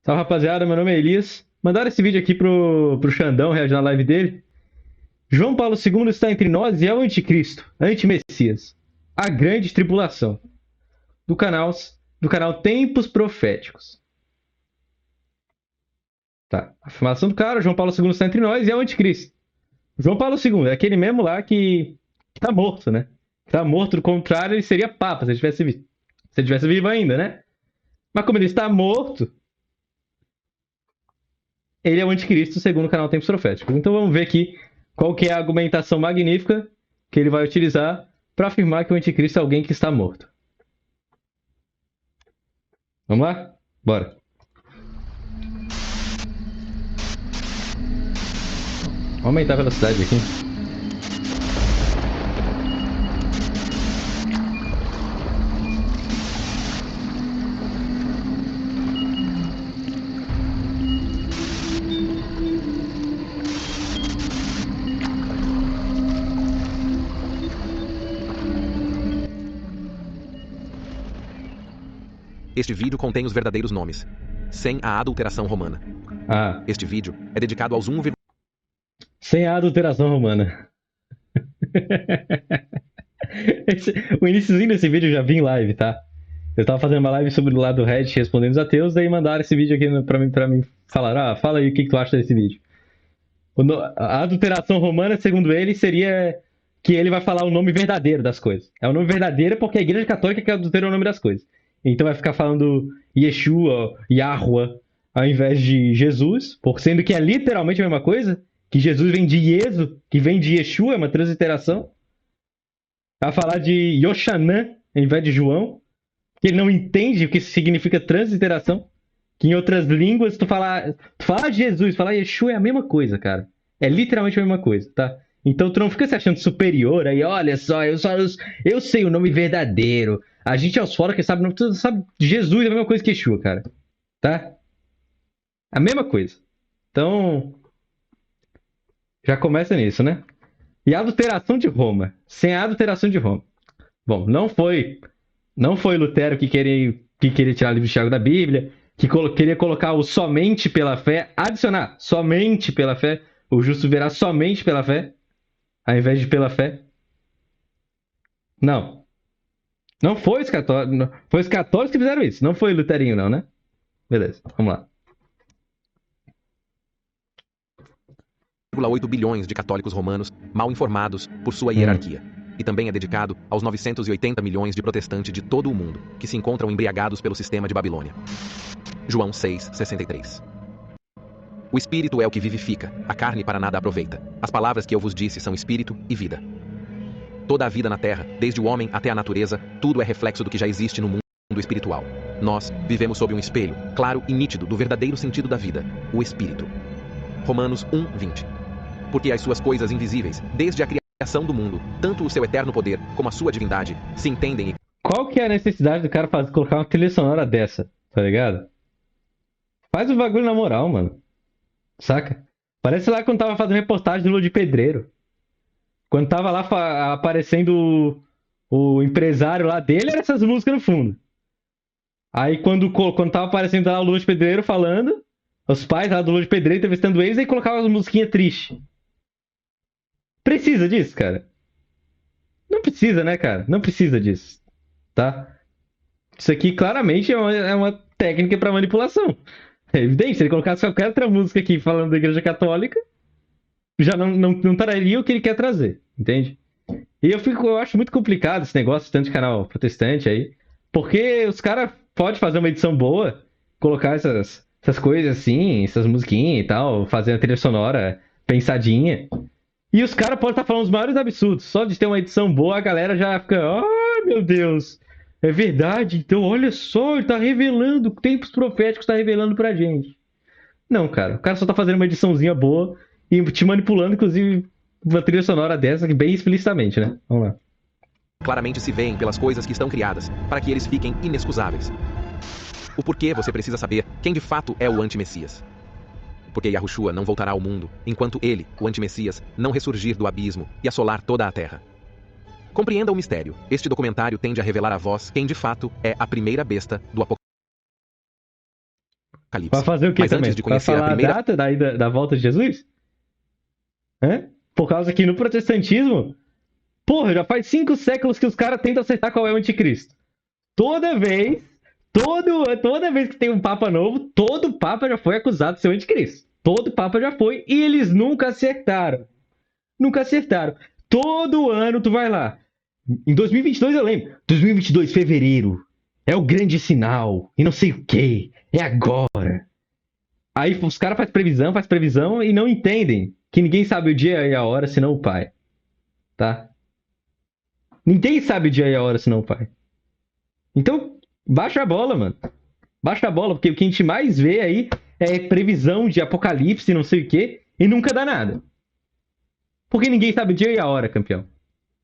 Salve, rapaziada, meu nome é Elias. Mandaram esse vídeo aqui pro Xandão reagir na live dele. João Paulo II está entre nós e é o anticristo, antimessias. A grande tribulação. Do canal, do canal Tempos Proféticos. Tá. Afirmação do cara, João Paulo II está entre nós e é o anticristo. João Paulo II é aquele mesmo lá que tá morto, né? Tá morto, do contrário, ele seria papa se ele tivesse vivo. Se ele tivesse vivo ainda, né? Mas como ele está morto, ele é o anticristo segundo o canal Tempos Proféticos. Então vamos ver aqui qual que é a argumentação magnífica que ele vai utilizar para afirmar que o anticristo é alguém que está morto. Vamos lá? Bora. Vou aumentar a velocidade aqui. Este vídeo contém os verdadeiros nomes, sem a adulteração romana. Este vídeo é dedicado aos 1, sem a adulteração romana. O iniciozinho desse vídeo eu já vi em live, tá? Eu tava fazendo uma live sobre o lado do Reddit respondendo os ateus, daí mandaram esse vídeo aqui pra mim falar, fala aí o que tu acha desse vídeo. A adulteração romana, segundo ele, seria que ele vai falar o nome verdadeiro das coisas. É o nome verdadeiro porque a Igreja Católica que adultera o nome das coisas. Então vai ficar falando Yeshua, Yahweh, ao invés de Jesus, sendo que é literalmente a mesma coisa, que Jesus vem de Yesu, que vem de Yeshua, é uma transliteração. Vai falar de Yoshanã, ao invés de João, que ele não entende o que significa transliteração. Que em outras línguas, tu falar Jesus, falar Yeshua é a mesma coisa, cara. É literalmente a mesma coisa, tá? Então tu não fica se achando superior aí, olha só, eu sei o nome verdadeiro. A gente aos fora que sabe, não sabe, Jesus é a mesma coisa que Yeshua, cara. Tá? A mesma coisa. Então, já começa nisso, né? E a adulteração de Roma. Sem a adulteração de Roma. Bom, não foi Lutero que queria tirar o livro de Tiago da Bíblia, que queria colocar o somente pela fé, adicionar somente pela fé, o justo verá somente pela fé, ao invés de pela fé. Não. Não foi os católicos. Foi os católicos que fizeram isso. Não foi o luterinho, não, né? Beleza, vamos lá. 1,8 bilhões de católicos romanos mal informados por sua hierarquia. E também é dedicado aos 980 milhões de protestantes de todo o mundo, que se encontram embriagados pelo sistema de Babilônia. João 6,63. O espírito é o que vivifica, a carne para nada aproveita. As palavras que eu vos disse são espírito e vida. Toda a vida na terra, desde o homem até a natureza, tudo é reflexo do que já existe no mundo espiritual. Nós vivemos sob um espelho, claro e nítido do verdadeiro sentido da vida, o espírito. Romanos 1:20. Porque as suas coisas invisíveis, desde a criação do mundo, tanto o seu eterno poder como a sua divindade, se entendem e... Qual que é a necessidade do cara colocar uma trilha sonora dessa, tá ligado? Faz o bagulho na moral, mano. Saca? Parece lá quando tava fazendo reportagem do Lula de Pedreiro. Quando tava lá aparecendo o empresário lá dele, eram essas músicas no fundo. Aí quando tava aparecendo lá o Lula de Pedreiro falando, os pais lá do Lula de Pedreiro entrevistando eles, aí colocava as musiquinhas tristes. Precisa disso, cara? Não precisa, né, cara? Não precisa disso. Tá? Isso aqui claramente é uma técnica pra manipulação. É evidente, se ele colocasse qualquer outra música aqui falando da Igreja Católica, já não traria o que ele quer trazer, entende? E eu acho muito complicado esse negócio, tanto de canal protestante aí, porque os caras podem fazer uma edição boa, colocar essas coisas assim, essas musiquinhas e tal, fazer a trilha sonora pensadinha, e os caras podem estar falando os maiores absurdos. Só de ter uma edição boa, a galera já fica, ai meu Deus, é verdade, então olha só, ele tá revelando, tempos proféticos tá revelando pra gente. Não, cara, o cara só tá fazendo uma ediçãozinha boa e te manipulando, inclusive, uma trilha sonora dessa, bem explicitamente, né? Vamos lá. Claramente se veem pelas coisas que estão criadas, para que eles fiquem inexcusáveis. O porquê você precisa saber quem de fato é o anti-Messias. Porque Yahushua não voltará ao mundo, enquanto ele, o anti-Messias, não ressurgir do abismo e assolar toda a terra. Compreenda o mistério. Este documentário tende a revelar a vós quem de fato é a primeira besta do Pra fazer o quê Mas também? antes de Pra conhecer a falar a primeira data da volta de Jesus? Hã? Por causa que no protestantismo, porra, já faz 5 séculos que os caras tentam acertar qual é o anticristo. Toda vez, toda vez que tem um papa novo, todo papa já foi acusado de ser o anticristo. Todo papa já foi e eles nunca acertaram. Nunca acertaram. Todo ano tu vai lá. Em 2022 eu lembro. 2022, fevereiro. É o grande sinal. E não sei o que. É agora. Aí os caras faz previsão e não entendem que ninguém sabe o dia e a hora senão o pai. Tá? Ninguém sabe o dia e a hora senão o pai. Então, baixa a bola, mano. Baixa a bola, porque o que a gente mais vê aí é previsão de apocalipse, não sei o que, e nunca dá nada. Porque ninguém sabe o dia e a hora, campeão.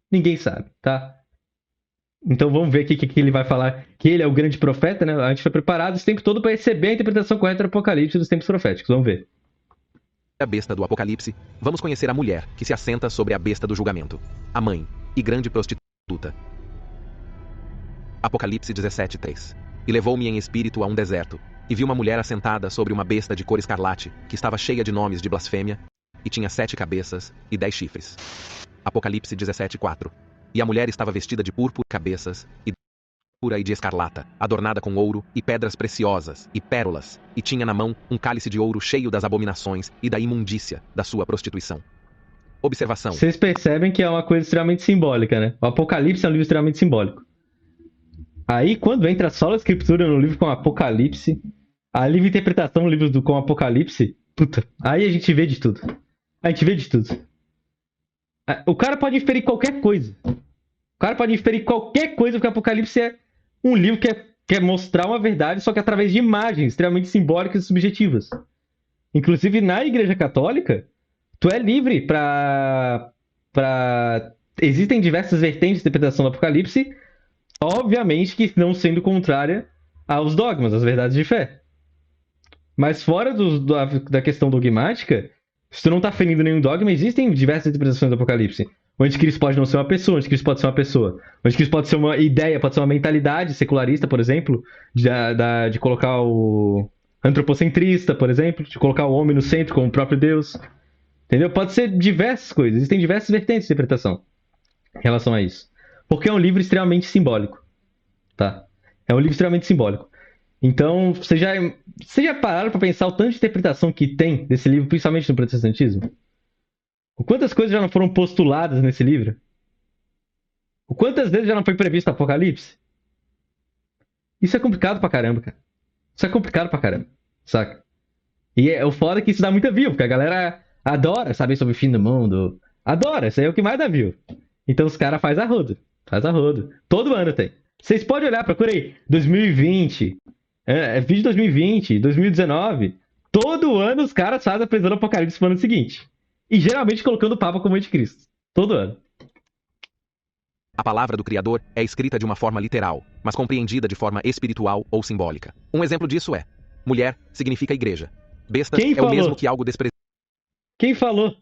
Ninguém sabe, tá? Então vamos ver aqui o que ele vai falar. Que ele é o grande profeta, né? A gente foi preparado esse tempo todo para receber a interpretação correta do Apocalipse dos tempos proféticos. Vamos ver. A besta do Apocalipse, vamos conhecer a mulher que se assenta sobre a besta do julgamento, a mãe e grande prostituta. Apocalipse 17:3. E levou-me em espírito a um deserto, e vi uma mulher assentada sobre uma besta de cor escarlate, que estava cheia de nomes de blasfêmia, e tinha 7 cabeças e 10 chifres. Apocalipse 17:4. E a mulher estava vestida de púrpura, cabeças, e púrpura e de escarlata, adornada com ouro, e pedras preciosas, e pérolas, e tinha na mão um cálice de ouro cheio das abominações e da imundícia da sua prostituição. Observação. Vocês percebem que é uma coisa extremamente simbólica, né? O Apocalipse é um livro extremamente simbólico. Aí, quando entra só a escritura no livro com Apocalipse, a livre interpretação no livro com Apocalipse, puta, aí a gente vê de tudo. A gente vê de tudo. O cara pode inferir qualquer coisa. O cara pode inferir qualquer coisa, porque Apocalipse é um livro que quer mostrar uma verdade, só que através de imagens extremamente simbólicas e subjetivas. Inclusive, na Igreja Católica, tu é livre pra... Existem diversas vertentes de interpretação do Apocalipse, obviamente que não sendo contrária aos dogmas, às verdades de fé. Mas fora da questão dogmática, se tu não tá ferindo nenhum dogma, existem diversas interpretações do Apocalipse. O anticristo pode não ser uma pessoa, o anticristo pode ser uma pessoa. O anticristo pode ser uma ideia, pode ser uma mentalidade secularista, por exemplo, de colocar o antropocentrista, por exemplo, de colocar o homem no centro como o próprio Deus. Entendeu? Pode ser diversas coisas, existem diversas vertentes de interpretação em relação a isso. Porque é um livro extremamente simbólico, tá? É um livro extremamente simbólico. Então, vocês já pararam para pensar o tanto de interpretação que tem desse livro, principalmente no protestantismo? O quantas coisas já não foram postuladas nesse livro? O quantas vezes já não foi previsto o Apocalipse? Isso é complicado pra caramba, cara. Isso é complicado pra caramba, saca? E o foda é que isso dá muita view, porque a galera adora saber sobre o fim do mundo. Adora, isso aí é o que mais dá view. Então os caras fazem a rodo. Faz a rodo. Todo ano tem. Vocês podem olhar, procura aí. 2020. Vídeo de 2020, 2019. Todo ano os caras fazem a previsão do Apocalipse no ano seguinte. E geralmente colocando o Papa como anticristo. Todo ano. A palavra do Criador é escrita de uma forma literal, mas compreendida de forma espiritual ou simbólica. Um exemplo disso é: mulher significa igreja. Besta Quem é falou? o mesmo que algo Quem falou?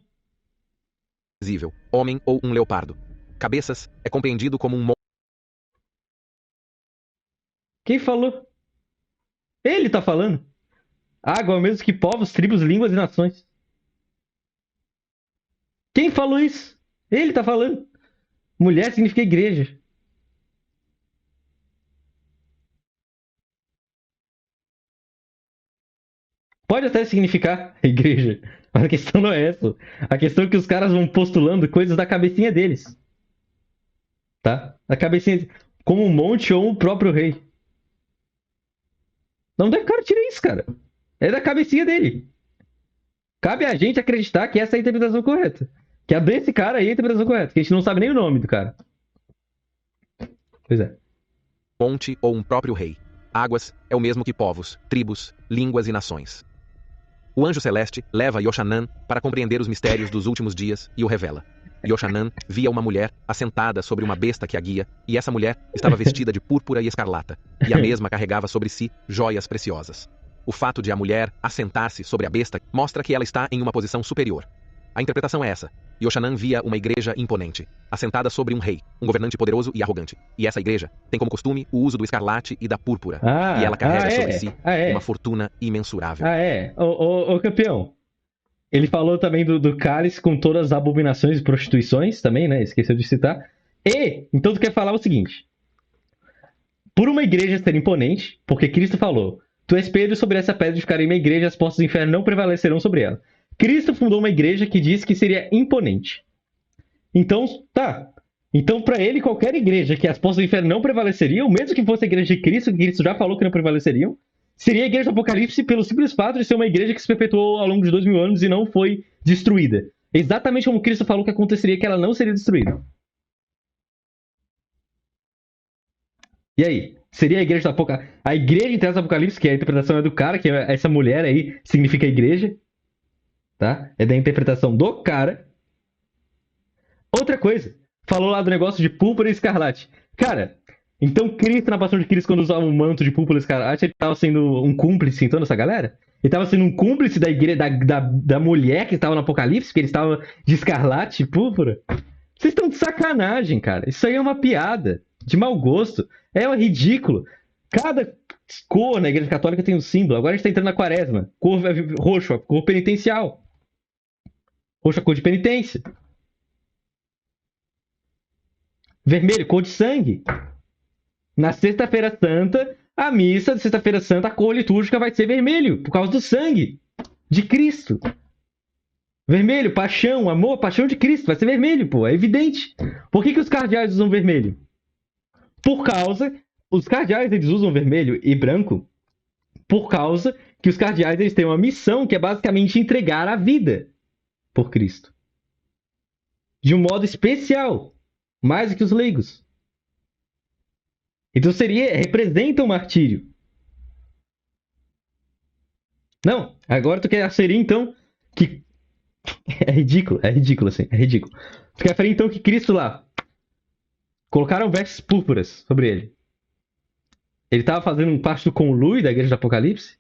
desprezível, homem ou um leopardo. Cabeças é compreendido como um Quem falou? Ele tá falando. Água é o mesmo que povos, tribos, línguas e nações. Quem falou isso? Ele tá falando. Mulher significa igreja. Pode até significar igreja, mas a questão não é essa. A questão é que os caras vão postulando coisas da cabecinha deles. Tá? Da cabecinha. Como um monte ou um próprio rei. Não deve, cara, tira isso, cara. É da cabecinha dele. Cabe a gente acreditar que essa é a interpretação correta. Que a desse cara aí é a interpretação correta. Que a gente não sabe nem o nome do cara. Pois é. monte ou um próprio rei. Águas é o mesmo que povos, tribos, línguas e nações. O anjo celeste leva Yoshanan para compreender os mistérios dos últimos dias e o revela. Yoshanan via uma mulher assentada sobre uma besta que a guia, e essa mulher estava vestida de púrpura e escarlata, e a mesma carregava sobre si joias preciosas. O fato de a mulher assentar-se sobre a besta mostra que ela está em uma posição superior. A interpretação é essa. Yochanan via uma igreja imponente, assentada sobre um rei, um governante poderoso e arrogante. E essa igreja tem como costume o uso do escarlate e da púrpura. E ela carrega sobre si uma fortuna imensurável. Ô, campeão. Ele falou também do cálice com todas as abominações e prostituições também, né? Esqueceu de citar. Então tu quer falar o seguinte. Por uma igreja ser imponente, porque Cristo falou, tu és Pedro, sobre essa pedra ficarei minha igreja, as portas do inferno não prevalecerão sobre ela. Cristo fundou uma igreja que disse que seria imponente. Então, tá. Então, para ele, qualquer igreja que as portas do inferno não prevaleceriam, mesmo que fosse a igreja de Cristo, que Cristo já falou que não prevaleceriam, seria a igreja do Apocalipse pelo simples fato de ser uma igreja que se perpetuou ao longo de 2000 anos e não foi destruída. Exatamente como Cristo falou que aconteceria, que ela não seria destruída. E aí? Seria a igreja do Apocalipse? A igreja em terras do Apocalipse, que a interpretação é do cara, que é essa mulher aí, significa igreja. Tá? É da interpretação do cara. Outra coisa. Falou lá do negócio de púrpura e escarlate. Cara, então Cristo, na paixão de Cristo, quando usava um manto de púrpura e escarlate, ele estava sendo um cúmplice em toda essa galera? Ele estava sendo um cúmplice da igreja, da mulher que estava no Apocalipse, porque ele estava de escarlate e púrpura? Vocês estão de sacanagem, cara. Isso aí é uma piada. De mau gosto. É ridículo. Cada cor na igreja católica tem um símbolo. Agora a gente tá entrando na quaresma. Cor roxo, cor penitencial. Roxo, a cor de penitência. Vermelho, cor de sangue. Na sexta-feira santa, a missa de sexta-feira santa, a cor litúrgica vai ser vermelho, por causa do sangue de Cristo. Vermelho, paixão, amor, paixão de Cristo, vai ser vermelho, pô, é evidente. Por que os cardeais usam vermelho? Por causa, os cardeais eles usam vermelho e branco, por causa que os cardeais eles têm uma missão que é basicamente entregar a vida por Cristo. De um modo especial, mais do que os leigos. Então representa um martírio. Não, agora tu quer aferir então que... é ridículo assim, é ridículo. Tu quer aferir então que Cristo lá colocaram vestes púrpuras sobre ele. Ele estava fazendo um pacto com o Lui da igreja do Apocalipse.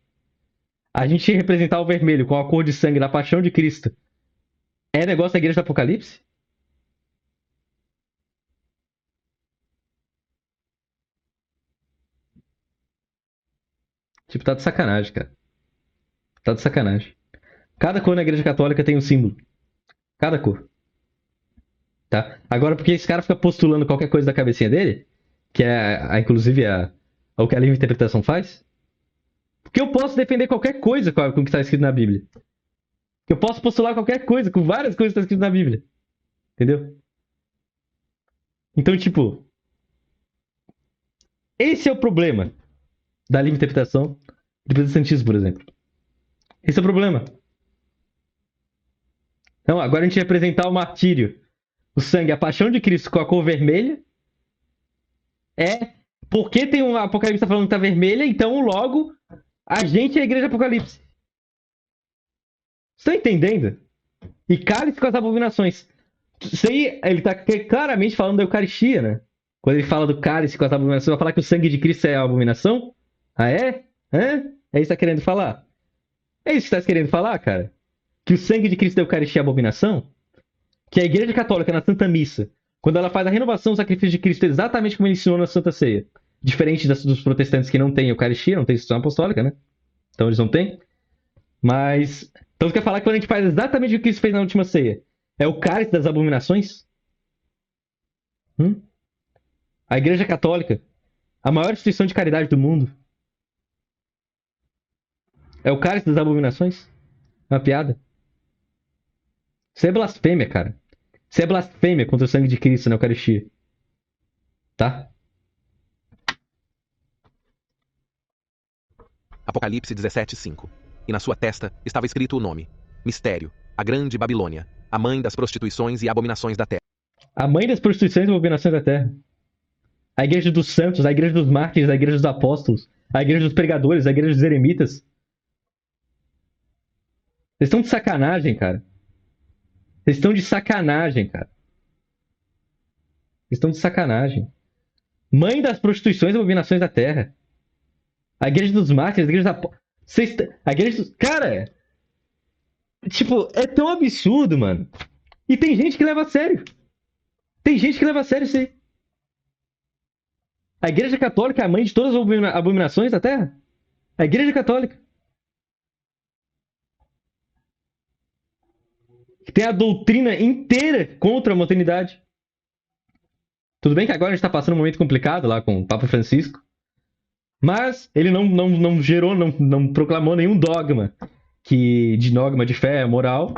A gente representar o vermelho com a cor de sangue da paixão de Cristo é negócio da igreja do Apocalipse? Tipo, tá de sacanagem, cara. Tá de sacanagem. Cada cor na igreja católica tem um símbolo. Cada cor. Tá? Agora, porque esse cara fica postulando qualquer coisa da cabecinha dele, que é, inclusive, o que a livre interpretação faz, porque eu posso defender qualquer coisa com o que está escrito na Bíblia. Eu posso postular qualquer coisa com várias coisas que estão escritas na Bíblia. Entendeu? Então, tipo, esse é o problema da livre interpretação do protestantismo, por exemplo. Esse é o problema. Então, agora a gente vai apresentar o martírio, o sangue, a paixão de Cristo com a cor vermelha. Porque tem um Apocalipse tá falando que tá vermelha, então logo a gente é a igreja do Apocalipse. Você tá entendendo? E cálice com as abominações. Isso aí, ele tá claramente falando da Eucaristia, né? Quando ele fala do cálice com as abominações, vai falar que o sangue de Cristo é a abominação? Ah, é? É isso que tá querendo falar? É isso que tá querendo falar, cara? Que o sangue de Cristo é a Eucaristia é a abominação? Que a igreja católica, na Santa Missa, quando ela faz a renovação do sacrifício de Cristo exatamente como ele ensinou na Santa Ceia, diferente dos protestantes que não têm Eucaristia, não têm instituição apostólica, né? Então eles não têm. Mas... Então você quer falar que quando a gente faz exatamente o que Cristo fez na última ceia, é o cálice das abominações? A igreja católica, a maior instituição de caridade do mundo, é o cálice das abominações? É uma piada? Isso é blasfêmia, cara. Isso é blasfêmia contra o sangue de Cristo na Eucaristia. Tá? Apocalipse 17:5. E na sua testa estava escrito o nome: Mistério, a Grande Babilônia, a mãe das prostituições e abominações da terra. A mãe das prostituições e abominações da terra. A igreja dos santos, a igreja dos mártires, a igreja dos apóstolos, a igreja dos pregadores, a igreja dos eremitas. Vocês estão de sacanagem, cara. Vocês estão de sacanagem, cara. Vocês estão de sacanagem. Mãe das prostituições e abominações da terra. A igreja dos mártires, a igreja dos apóstolos. A igreja dos... Cara! Tipo, é tão absurdo, mano. E tem gente que leva a sério. Tem gente que leva a sério isso aí. A Igreja Católica é a mãe de todas as abominações da Terra. A Igreja Católica. Que tem a doutrina inteira contra a maternidade. Tudo bem que agora a gente tá passando um momento complicado lá com o Papa Francisco. Mas ele não gerou, não proclamou nenhum dogma de dogma de fé, moral,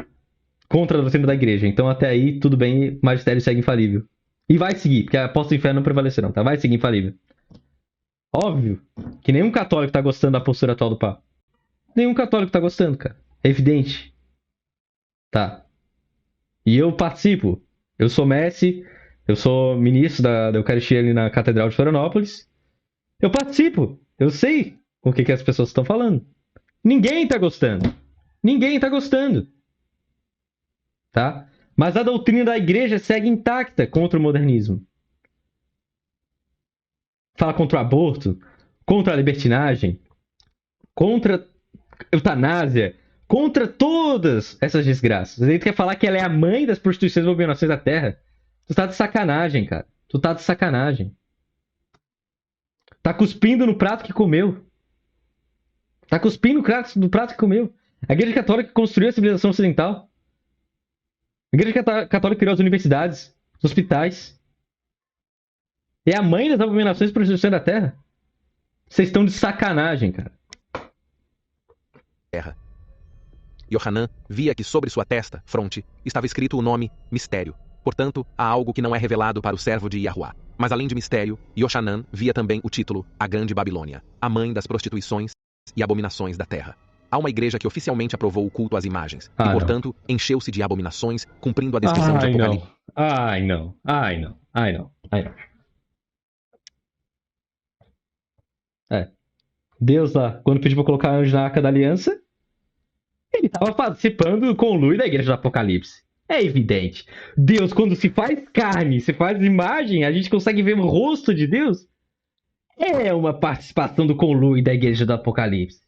contra a doutrina da igreja. Então até aí, tudo bem, o magistério segue infalível. E vai seguir, porque a aposta do inferno não prevalecerão, tá? Vai seguir infalível. Óbvio que nenhum católico tá gostando da postura atual do Papa. Nenhum católico tá gostando, cara. É evidente. Tá. E eu participo. Eu sou Messi, eu sou ministro da Eucaristia ali na Catedral de Florianópolis. Eu participo. Eu sei o que as pessoas estão falando. Ninguém tá gostando. Ninguém tá gostando. Tá? Mas a doutrina da igreja segue intacta contra o modernismo. Fala contra o aborto, contra a libertinagem, contra a eutanásia, contra todas essas desgraças. Ele quer falar que ela é a mãe das prostituições e abominações da terra. Tu tá de sacanagem, cara. Tu tá de sacanagem. Tá cuspindo no prato que comeu. Tá cuspindo no prato que comeu. A Igreja Católica construiu a civilização ocidental. A Igreja Católica criou as universidades, os hospitais. É a mãe das abominações e prostituições da terra. Vocês estão de sacanagem, cara. Terra. Yohanan via que sobre sua testa, fronte, estava escrito o nome Mistério. Portanto, há algo que não é revelado para o servo de Yahuwá. Mas além de mistério, Yohanan via também o título A Grande Babilônia, a mãe das prostituições e abominações da terra. Há uma igreja que oficialmente aprovou o culto às imagens, e portanto, encheu-se de abominações, cumprindo a descrição de Apocalipse. Ai, não. Ai, não. Ai, não. Ai, não. É. Deus lá, quando pediu pra colocar anjo na Arca da Aliança, ele estava participando com o Lui da Igreja do Apocalipse. É evidente. Deus, quando se faz carne, se faz imagem, a gente consegue ver o rosto de Deus. É uma participação do conluio da Igreja do Apocalipse.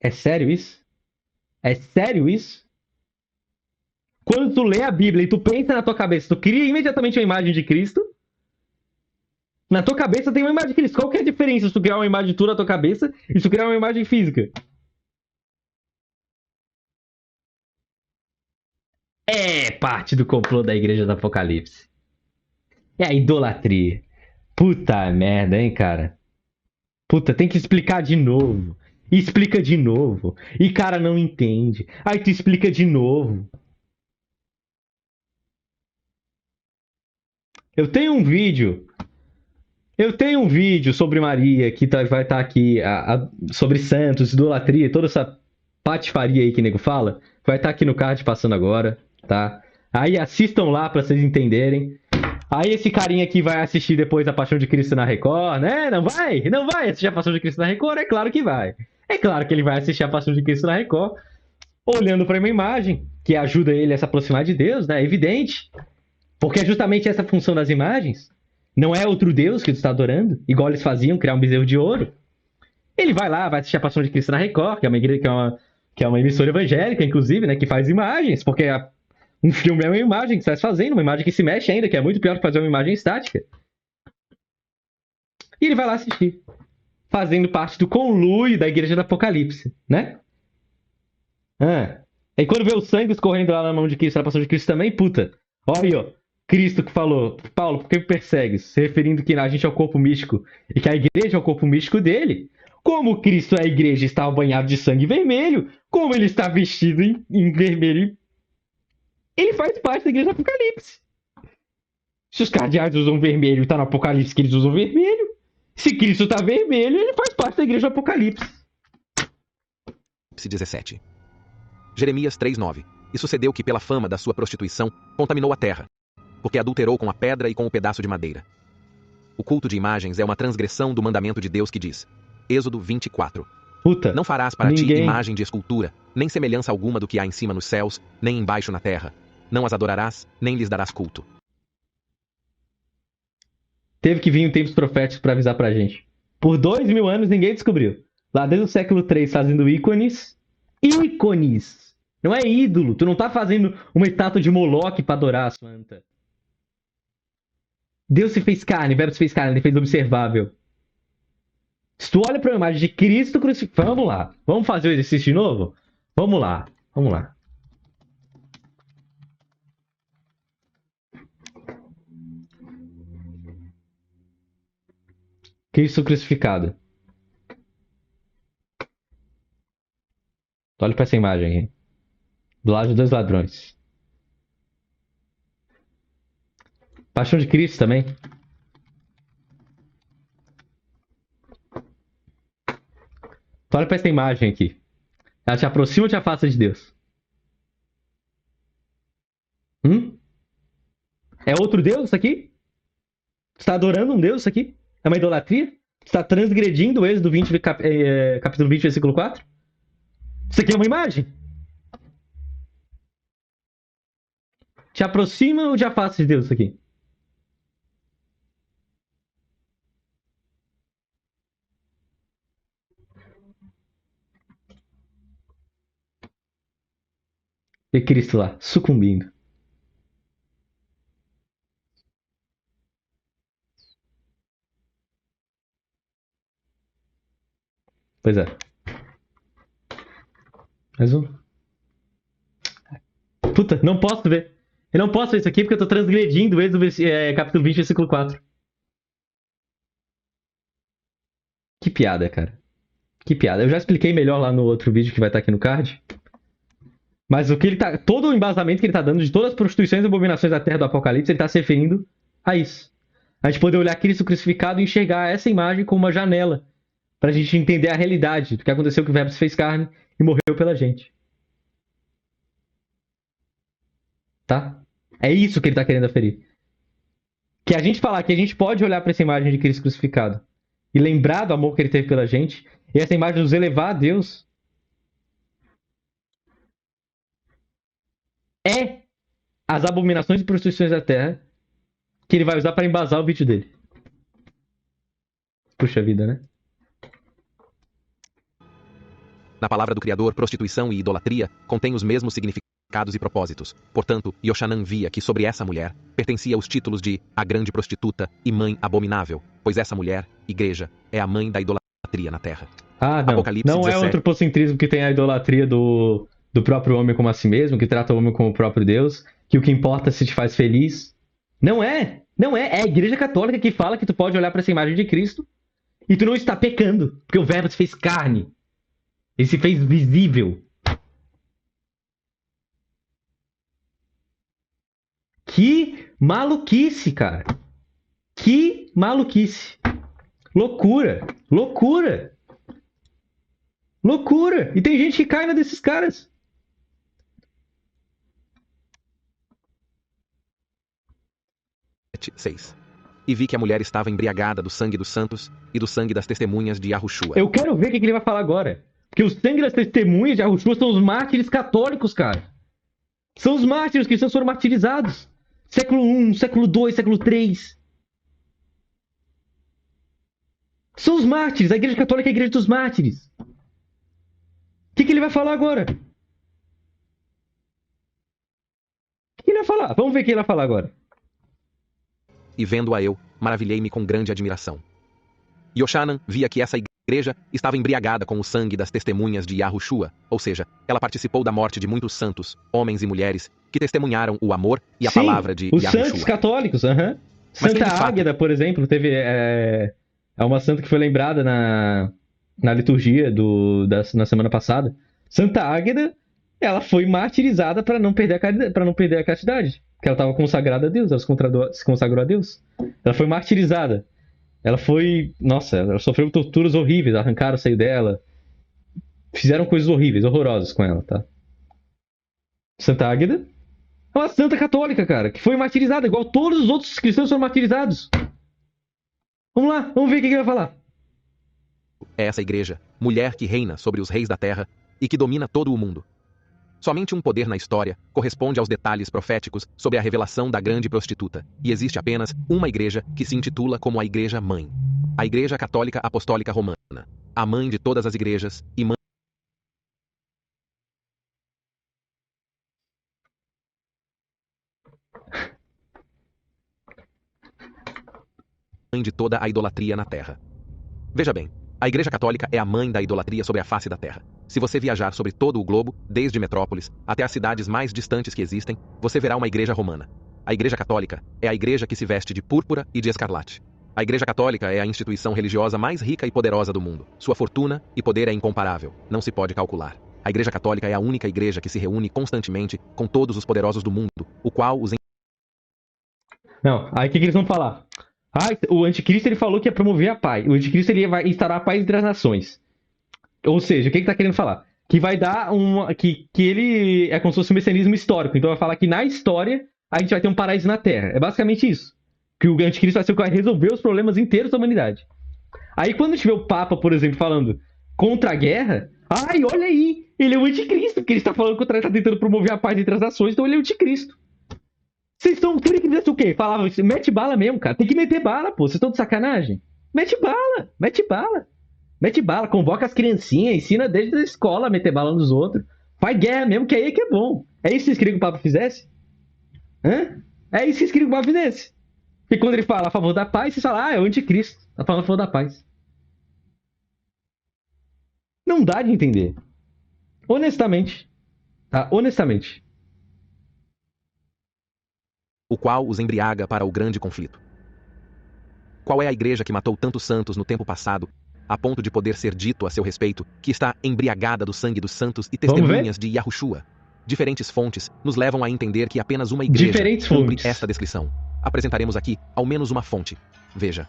É sério isso? É sério isso? Quando tu lê a Bíblia e tu pensa na tua cabeça, tu cria imediatamente uma imagem de Cristo. Na tua cabeça tem uma imagem de Cristo. Qual que é a diferença se tu criar uma imagem tua na tua cabeça e se tu criar uma imagem física? É parte do complô da Igreja do Apocalipse. É a idolatria. Puta merda, hein, cara? Puta, tem que explicar de novo. E explica de novo. E cara não entende. Aí tu explica de novo. Eu tenho um vídeo. Eu tenho um vídeo sobre Maria que vai estar aqui. Sobre santos, idolatria, toda essa patifaria aí que o nego fala. Vai estar aqui no card passando agora, tá? Aí assistam lá pra vocês entenderem. Aí esse carinha aqui vai assistir depois a Paixão de Cristo na Record, né? Não vai? Não vai assistir a Paixão de Cristo na Record? É claro que vai. É claro que ele vai assistir a Paixão de Cristo na Record, olhando para uma imagem que ajuda ele a se aproximar de Deus, né? É evidente. Porque é justamente essa função das imagens. Não é outro Deus que tu está adorando, igual eles faziam, criar um bezerro de ouro. Ele vai lá, vai assistir a Paixão de Cristo na Record, que é uma igreja, que é uma emissora evangélica, inclusive, né? Que faz imagens, porque um filme é uma imagem que você está fazendo, uma imagem que se mexe ainda, que é muito pior que fazer uma imagem estática. E ele vai lá assistir. Fazendo parte do conluio da Igreja do Apocalipse, né? E quando vê o sangue escorrendo lá na mão de Cristo, na passagem de Cristo também, puta. Olha aí, ó. Cristo que falou, Paulo, por que me persegues? Se referindo que a gente é o corpo místico e que a igreja é o corpo místico dele. Como Cristo é a igreja estava banhado de sangue vermelho, como ele está vestido em vermelho, ele faz parte da igreja do Apocalipse. Se os cardeais usam vermelho e tá no Apocalipse que eles usam vermelho, se Cristo tá vermelho, ele faz parte da igreja do Apocalipse. 17. Jeremias 3:9. E sucedeu que pela fama da sua prostituição contaminou a terra, porque adulterou com a pedra e com o pedaço de madeira. O culto de imagens é uma transgressão do mandamento de Deus que diz, Êxodo 24. Puta, não farás para ti imagem de escultura, nem semelhança alguma do que há em cima nos céus, nem embaixo na terra. Não as adorarás, nem lhes darás culto. Teve que vir em tempos proféticos para avisar pra gente. Por 2000 anos ninguém descobriu. lá desde o século III fazendo ícones. Ícones! Não é ídolo. Tu não tá fazendo uma estátua de Moloque pra adorar a santa. Deus se fez carne, o verbo se fez carne, ele fez observável. Se tu olha para uma imagem de Cristo crucificado. Vamos lá. Vamos fazer o exercício de novo? Vamos lá. Vamos lá. Cristo crucificado. Olha para essa imagem aqui. Do lado de dois ladrões. Paixão de Cristo também. Olha para essa imagem aqui. Ela te aproxima ou te afasta de Deus? É outro Deus isso aqui? Você está adorando um Deus isso aqui? É uma idolatria? Você está transgredindo o Êxodo 20, capítulo 20, versículo 4? Isso aqui é uma imagem? Te aproxima ou te afasta de Deus isso aqui? E Cristo lá, sucumbindo. Pois é. Mais um. Puta, não posso ver. Eu não posso ver isso aqui porque eu tô transgredindo o Êxodo capítulo 20, versículo 4. Que piada, cara. Que piada. Eu já expliquei melhor lá no outro vídeo que vai estar aqui no card. Mas o que ele tá. Todo o embasamento que ele tá dando de todas as prostituições e abominações da terra do Apocalipse, ele tá se referindo a isso. A gente poder olhar Cristo crucificado e enxergar essa imagem como uma janela. Pra gente entender a realidade do que aconteceu, que o Verbo se fez carne e morreu pela gente. Tá? É isso que ele tá querendo aferir. Que a gente falar que a gente pode olhar para essa imagem de Cristo crucificado e lembrar do amor que ele teve pela gente, e essa imagem nos elevar a Deus, é as abominações e prostituições da terra que ele vai usar para embasar o vídeo dele. Puxa vida, né? Na palavra do Criador, prostituição e idolatria contêm os mesmos significados e propósitos. Portanto, Yochanan via que sobre essa mulher pertencia os títulos de a grande prostituta e mãe abominável, pois essa mulher, igreja, é a mãe da idolatria na terra. Ah, não. Apocalipse Não é o 17. antropocentrismo que tem a idolatria do próprio homem como a si mesmo, que trata o homem como o próprio Deus, que o que importa é se te faz feliz. Não é. Não é. É a igreja católica que fala que tu pode olhar para essa imagem de Cristo e tu não está pecando, porque o Verbo se fez carne. Ele se fez visível. Que maluquice, cara. Que maluquice. Loucura. Loucura. Loucura. E tem gente que cai na desses caras. Seis. E vi que a mulher estava embriagada do sangue dos santos e do sangue das testemunhas de Yahushua. Eu quero ver o que ele vai falar agora. Porque o sangue das testemunhas de Yahushua são os mártires católicos, cara. São os mártires que foram martirizados. Século I, século II, século III. São os mártires. A igreja católica é a igreja dos mártires. O que ele vai falar agora? O que ele vai falar? Vamos ver o que ele vai falar agora. E vendo-a eu, maravilhei-me com grande admiração. Yochanan via que essa igreja estava embriagada com o sangue das testemunhas de Yahushua, ou seja, ela participou da morte de muitos santos, homens e mulheres, que testemunharam o amor e a palavra de os Yahushua. Santos católicos, aham. Mas Santa quem, de fato- Águeda, por exemplo, teve é uma santa que foi lembrada na liturgia na semana passada. Santa Águeda, ela foi martirizada para não perder a castidade, porque ela estava consagrada a Deus, ela se consagrou a Deus. Ela foi martirizada. Ela foi, nossa, ela sofreu torturas horríveis, arrancaram o seio dela, fizeram coisas horríveis, horrorosas com ela, tá? Santa Águeda é uma santa católica, cara, que foi martirizada, igual todos os outros cristãos foram martirizados. Vamos lá, vamos ver o que ele vai falar. É essa igreja, mulher que reina sobre os reis da terra e que domina todo o mundo. Somente um poder na história corresponde aos detalhes proféticos sobre a revelação da grande prostituta, e existe apenas uma igreja que se intitula como a Igreja Mãe, a Igreja Católica Apostólica Romana. a mãe de todas as igrejas e mãe de toda a idolatria na terra. Veja bem, a Igreja Católica é a mãe da idolatria sobre a face da terra. Se você viajar sobre todo o globo, desde metrópoles até as cidades mais distantes que existem, você verá uma igreja romana. A Igreja Católica é a igreja que se veste de púrpura e de escarlate. A Igreja Católica é a instituição religiosa mais rica e poderosa do mundo. Sua fortuna e poder é incomparável, não se pode calcular. A Igreja Católica é a única igreja que se reúne constantemente com todos os poderosos do mundo, o qual os... Não, aí o que eles vão falar? Ah, o anticristo ele falou que ia promover a paz. O anticristo ele vai instaurar a paz entre as nações. Ou seja, o que ele tá querendo falar? Que vai dar uma... Que ele é como se fosse um messianismo histórico. Então vai falar que na história a gente vai ter um paraíso na Terra. É basicamente isso. Que o anticristo vai ser o que vai resolver os problemas inteiros da humanidade. Aí quando tiver o Papa, por exemplo, falando contra a guerra... Ai, olha aí! Ele é o anticristo, porque ele está falando contra... Ele tá tentando promover a paz entre as nações, então ele é o anticristo. Vocês estão querendo que fizesse o quê? Falava, mete bala mesmo, cara. Tem que meter bala, pô. Vocês estão de sacanagem? Mete bala, mete bala. Mete bala, convoca as criancinhas, ensina desde a escola a meter bala nos outros. Faz guerra mesmo, que aí é que é bom. É isso que vocês queriam que o Papa fizesse? Hã? É isso que vocês queriam que o Papa fizesse? E quando ele fala a favor da paz, vocês falam, ah, é o anticristo. Tá falando a favor da paz. Não dá de entender. Honestamente. Tá? Honestamente. o qual os embriaga para o grande conflito. Qual é a igreja que matou tantos santos no tempo passado, a ponto de poder ser dito a seu respeito que está embriagada do sangue dos santos e testemunhas de Yahushua? Diferentes fontes nos levam a entender que apenas uma igreja cumpre esta descrição. Apresentaremos aqui ao menos uma fonte. Veja,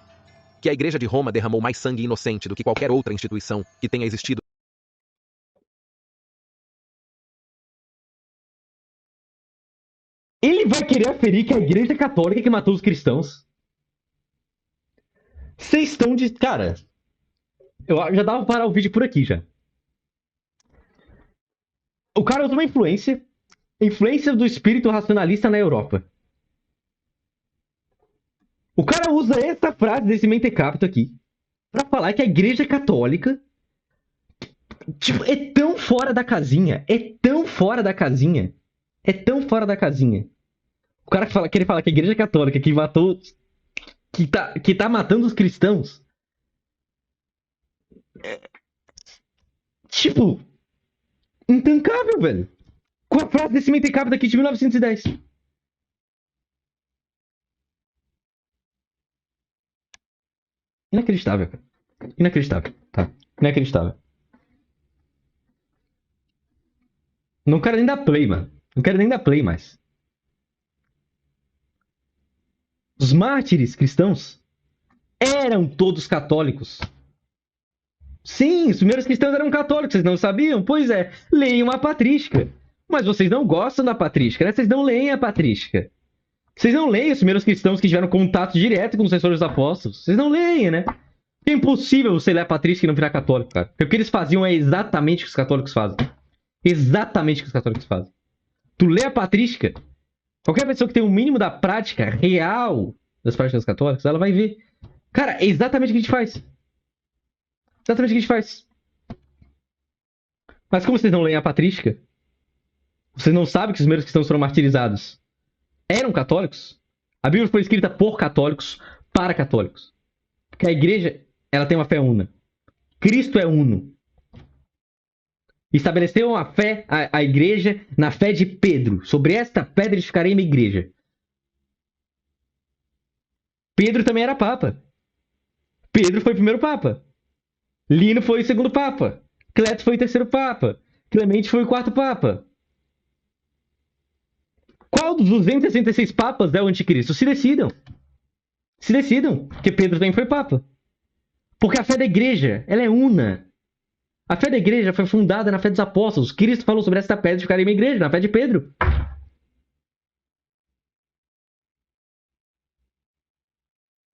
que a Igreja de Roma derramou mais sangue inocente do que qualquer outra instituição que tenha existido. Ele vai querer aferir que a Igreja Católica que matou os cristãos. Vocês estão de... Cara, eu já dava para parar o vídeo por aqui já. O cara usa uma influência do espírito racionalista na Europa. O cara usa essa frase desse mentecapto aqui pra falar que a Igreja Católica tipo, é tão fora da casinha. É tão fora da casinha. É tão fora da casinha. O cara que ele fala que a Igreja Católica que matou... Que tá matando os cristãos. Tipo... Intancável, velho. Com a frase desse mentecapto daqui de 1910. Inacreditável, cara. Inacreditável, tá? Inacreditável. Não quero nem dar play, mano. Não quero nem dar play mais. Os mártires cristãos eram todos católicos. Sim, os primeiros cristãos eram católicos, vocês não sabiam? Pois é, leiam a patrística. Mas vocês não gostam da patrística, né? Vocês não leem a patrística. Vocês não leem os primeiros cristãos que tiveram contato direto com os sucessores dos apóstolos. Vocês não leem, né? É impossível você ler a patrística e não virar católico, cara. Porque o que eles faziam é exatamente o que os católicos fazem. Exatamente o que os católicos fazem. Tu lê a patrística, qualquer pessoa que tem um mínimo da prática real das práticas católicas, ela vai ver. Cara, é exatamente o que a gente faz. Exatamente o que a gente faz. Mas como vocês não leem a patrística, vocês não sabem que os primeiros cristãos foram martirizados eram católicos. A Bíblia foi escrita por católicos, para católicos. Porque a igreja, ela tem uma fé una. Cristo é uno. Estabeleceu a igreja na fé de Pedro. Sobre esta pedra edificarei minha igreja. Pedro também era papa. Pedro foi o primeiro papa. Lino foi o segundo papa. Cleto foi o terceiro papa. Clemente foi o quarto papa. Qual dos 266 papas é o anticristo? Se decidam. Se decidam. Porque Pedro também foi papa. Porque a fé da igreja, ela é una. A fé da igreja foi fundada na fé dos apóstolos. Cristo falou sobre esta pedra de ficar em minha igreja, na fé de Pedro.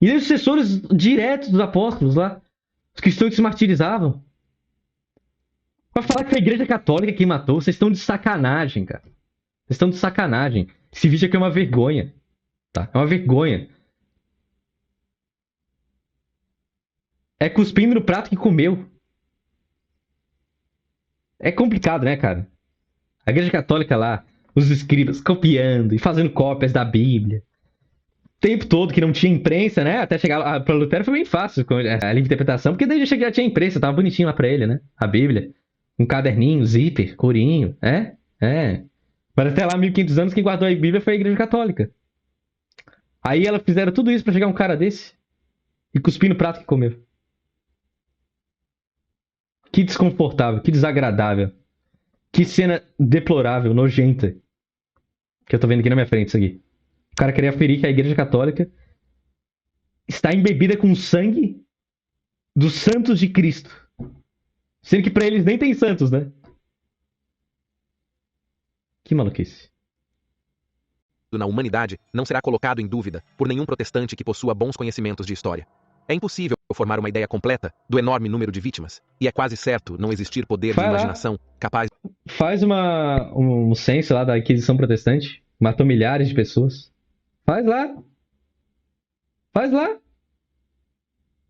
E os sucessores diretos dos apóstolos lá. Os cristãos que se martirizavam. Pra falar que foi a igreja católica que matou, vocês estão de sacanagem, cara. Vocês estão de sacanagem. Esse vídeo aqui é uma vergonha. Tá? É uma vergonha. É cuspindo no prato que comeu. É complicado, né, cara? A Igreja Católica lá, os escribas copiando e fazendo cópias da Bíblia. O tempo todo que não tinha imprensa, né? Até chegar para Lutero foi bem fácil com a livre interpretação, porque daí já tinha imprensa, tava bonitinho lá pra ele, né? A Bíblia. Um caderninho, zíper, corinho, É. Mas até lá, 1500 anos, quem guardou a Bíblia foi a Igreja Católica. Aí elas fizeram tudo isso pra chegar um cara desse e cuspir no prato que comeu. Que desconfortável, que desagradável. Que cena deplorável, nojenta. Que eu tô vendo aqui na minha frente, isso aqui. O cara queria aferir que a Igreja Católica está embebida com o sangue dos santos de Cristo. Sendo que pra eles nem tem santos, né? Que maluquice. Na humanidade não será colocado em dúvida por nenhum protestante que possua bons conhecimentos de história. É impossível formar uma ideia completa do enorme número de vítimas, e é quase certo não existir poder de imaginação capaz... Faz um censo lá da Inquisição Protestante. Matou milhares de pessoas. Faz lá. Faz lá.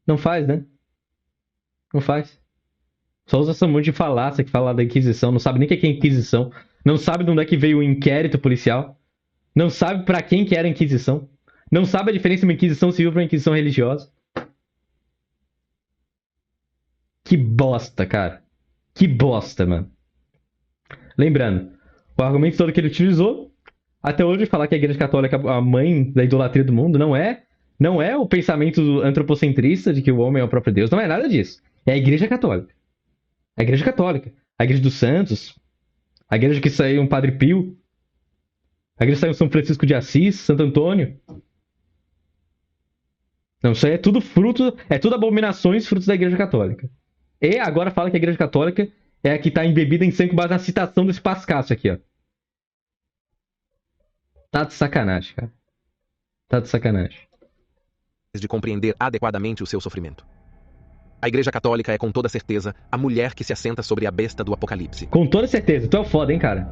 Não faz, né? Não faz. Só usa essa monte de falácia que fala da Inquisição. Não sabe nem o que é Inquisição. Não sabe de onde é que veio o inquérito policial. Não sabe pra quem que era a Inquisição. Não sabe a diferença de uma Inquisição civil pra uma Inquisição religiosa. Que bosta, cara. Que bosta, mano. Lembrando, o argumento todo que ele utilizou, até hoje, falar que a Igreja Católica é a mãe da idolatria do mundo, não é o pensamento antropocentrista de que o homem é o próprio Deus. Não é nada disso. É a Igreja Católica. A Igreja Católica. A Igreja dos Santos. A Igreja que saiu um Padre Pio. A Igreja que saiu São Francisco de Assis, Santo Antônio. Não, isso aí é tudo fruto, é tudo abominações frutos da Igreja Católica. E agora fala que a Igreja Católica é a que está embebida em sangue com base na citação desse Pascácio aqui, ó. Tá de sacanagem, cara. Tá de sacanagem. De compreender adequadamente o seu sofrimento. A Igreja Católica é com toda certeza a mulher que se assenta sobre a besta do Apocalipse. Com toda certeza. Tu é o foda, hein, cara.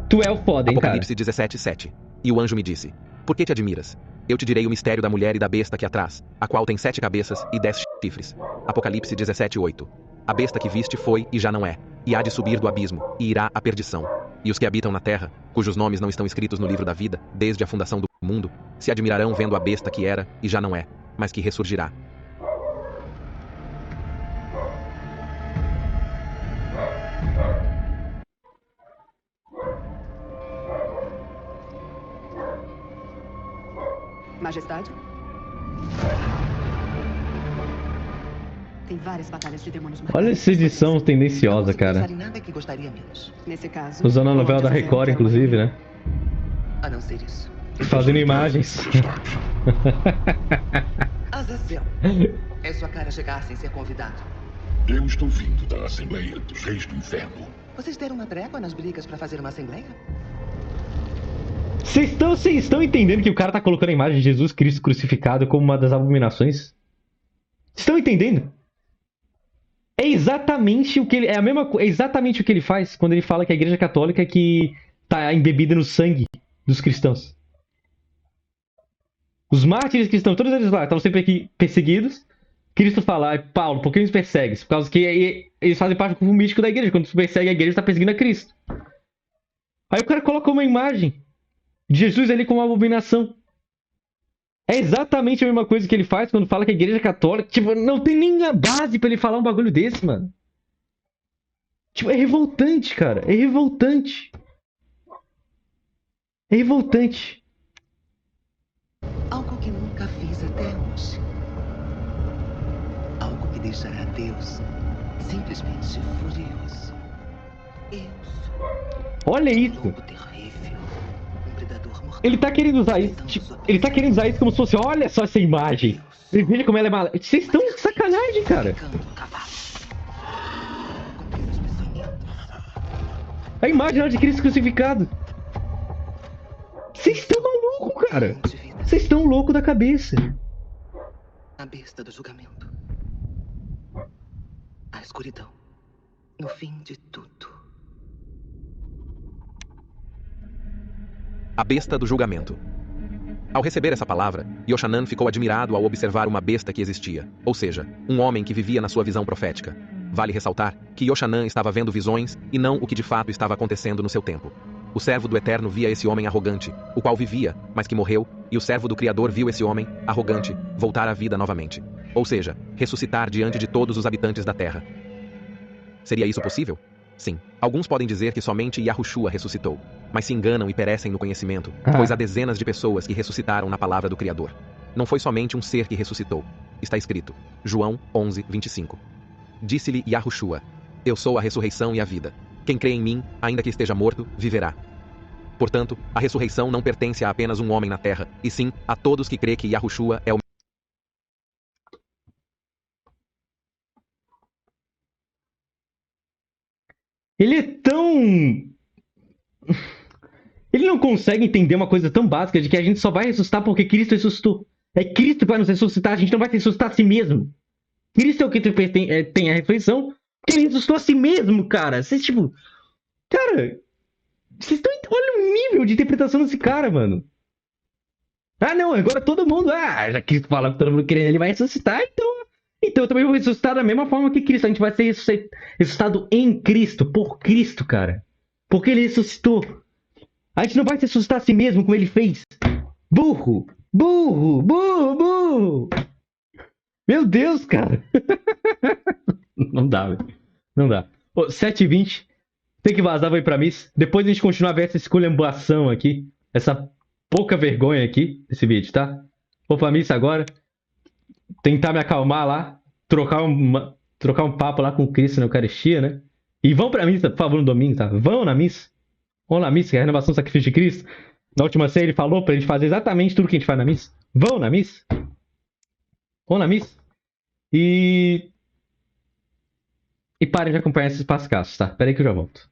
Tu é o foda, hein, cara. Apocalipse 17:7. E o anjo me disse: Por que te admiras? Eu te direi o mistério da mulher e da besta que atrás, a qual tem 7 cabeças e 10 chifres. Apocalipse 17:8. A besta que viste foi e já não é, e há de subir do abismo, e irá à perdição. E os que habitam na terra, cujos nomes não estão escritos no livro da vida, desde a fundação do mundo, se admirarão vendo a besta que era e já não é, mas que ressurgirá. Majestade? Tem várias batalhas de demônios marcadas. Olha essa edição tendenciosa, Não cara. pensar em nada que gostaria menos. Nesse caso, Usando a novela da vamos Record, fazer um inclusive, né? A não ser isso. Fazendo imagens. Azazel. É sua cara chegar sem ser convidado. Eu estou vindo da Assembleia dos Reis do Inferno. Vocês deram uma trégua nas brigas pra fazer uma assembleia? Vocês estão entendendo que o cara tá colocando a imagem de Jesus Cristo crucificado como uma das abominações? Vocês estão entendendo? É exatamente o que ele. É exatamente o que ele faz quando ele fala que a Igreja Católica é que tá embebida no sangue dos cristãos. Os mártires cristãos, todos eles lá, estavam sempre aqui perseguidos. Cristo fala, Paulo, por que eles perseguem? Por causa que eles fazem parte do povo místico da igreja. Quando se persegue a igreja, está perseguindo a Cristo. Aí o cara coloca uma imagem de Jesus ali como uma abominação. É exatamente a mesma coisa que ele faz quando fala que a igreja católica... Tipo, não tem nem a base pra ele falar um bagulho desse, mano. Tipo, é revoltante, cara. É revoltante. É revoltante. Algo que nunca fiz até hoje. Algo que deixará Deus simplesmente furioso. Eu sou Olha um isso. lobo terrível. Um predador mortal. Ele tá querendo usar isso. Tipo, ele tá querendo usar isso como se fosse, olha só essa imagem. Veja como ela é mala. Vocês estão de sacanagem, cara. Ficando um cavalo. Com pesos peçonhentos. A imagem lá de Cristo crucificado. Vocês estão malucos, cara. Vocês estão loucos da cabeça. A besta do julgamento. A escuridão. No fim de tudo. A besta do julgamento. Ao receber essa palavra, Yoshanan ficou admirado ao observar uma besta que existia, ou seja, um homem que vivia na sua visão profética. Vale ressaltar que Yochanan estava vendo visões e não o que de fato estava acontecendo no seu tempo. O servo do Eterno via esse homem arrogante, o qual vivia, mas que morreu, e o servo do Criador viu esse homem, arrogante, voltar à vida novamente. Ou seja, ressuscitar diante de todos os habitantes da terra. Seria isso possível? Sim. Alguns podem dizer que somente Yahushua ressuscitou, mas se enganam e perecem no conhecimento, pois há dezenas de pessoas que ressuscitaram na palavra do Criador. Não foi somente um ser que ressuscitou. Está escrito. João 11, 25. Disse-lhe Yahushua: Eu sou a ressurreição e a vida. Quem crê em mim, ainda que esteja morto, viverá. Portanto, a ressurreição não pertence a apenas um homem na terra, e sim a todos que crê que Yahushua é o Ele é tão... Ele não consegue entender uma coisa tão básica de que a gente só vai ressuscitar porque Cristo ressuscitou. É Cristo que vai nos ressuscitar, a gente não vai ressuscitar a si mesmo. Cristo é o que tem a ressurreição, porque ele ressuscitou a si mesmo, cara. Vocês, tipo... Cara... Vocês estão... Olha o nível de interpretação desse cara, mano. Ah, não, agora todo mundo... Ah, já que fala que todo mundo querendo, ele vai ressuscitar, então eu também vou ressuscitar da mesma forma que Cristo. A gente vai ser ressuscitado em Cristo, por Cristo, cara. Porque ele ressuscitou. A gente não vai ressuscitar a si mesmo como ele fez. Burro! Burro! Burro! Burro! Meu Deus, cara. Não dá, velho. Não dá. 7h20. Tem que vazar, vou ir pra missa. Depois a gente continua a ver essa esculhambação aqui. Essa pouca vergonha aqui desse vídeo, tá? Vou pra missa agora. Tentar me acalmar lá. Trocar um papo lá com o Cristo na Eucaristia, né? E vão pra missa, por favor, no domingo, tá? Vão na missa. Vão na missa, que é a renovação do sacrifício de Cristo. Na última ceia ele falou pra gente fazer exatamente tudo que a gente faz na missa. Vão na missa. Vão na missa. E parem de acompanhar esses pascassos, tá? Pera aí que eu já volto.